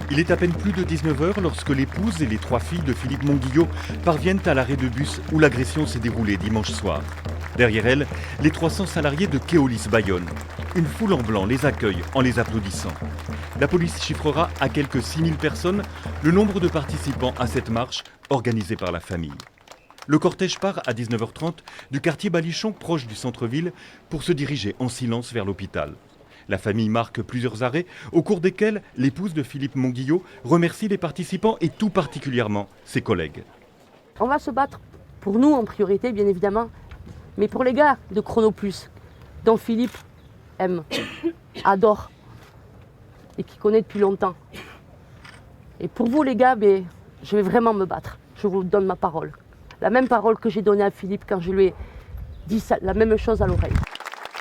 Il est à peine plus de 19 h lorsque l'épouse et les 3 filles de Philippe Monguillot parviennent à l'arrêt de bus où l'agression s'est déroulée dimanche soir. Derrière elles, les 300 salariés de Keolis Bayonne. Une foule en blanc les accueille en les applaudissant. La police chiffrera à quelques 6000 personnes le nombre de participants à cette marche organisée par la famille. Le cortège part à 19 h 30 du quartier Balichon, proche du centre-ville, pour se diriger en silence vers l'hôpital. La famille marque plusieurs arrêts, au cours desquels l'épouse de Philippe Monguillot remercie les participants et tout particulièrement ses collègues. On va se battre pour nous en priorité, bien évidemment, mais pour les gars de Chronoplus, dont Philippe aime, adore et qui connaît depuis longtemps. Et pour vous les gars, je vais vraiment me battre. Je vous donne ma parole. La même parole que j'ai donnée à Philippe quand je lui ai dit la même chose à l'oreille.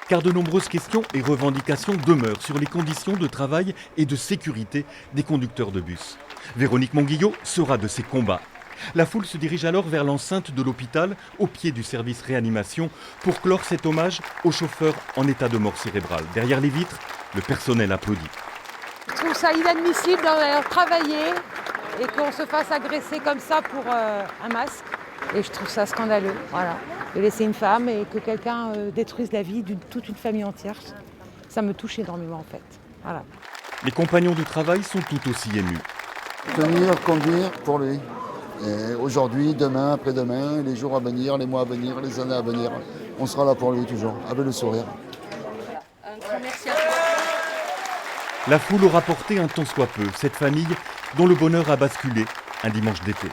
Car de nombreuses questions et revendications demeurent sur les conditions de travail et de sécurité des conducteurs de bus. Véronique Monguillot sera de ces combats. La foule se dirige alors vers l'enceinte de l'hôpital, au pied du service réanimation, pour clore cet hommage aux chauffeurs en état de mort cérébrale. Derrière les vitres, le personnel applaudit. Je trouve ça inadmissible d'avoir travaillé et qu'on se fasse agresser comme ça pour un masque. Et je trouve ça scandaleux, voilà. De laisser une femme et que quelqu'un détruise la vie d'une toute une famille entière. Ça me touche énormément en fait. Voilà. Les compagnons de travail sont tout aussi émus. Tenir, conduire pour lui. Et aujourd'hui, demain, après-demain, les jours à venir, les mois à venir, les années à venir, on sera là pour lui toujours, avec le sourire. Un grand merci à toi. La foule aura porté un tant soit peu cette famille dont le bonheur a basculé un dimanche d'été.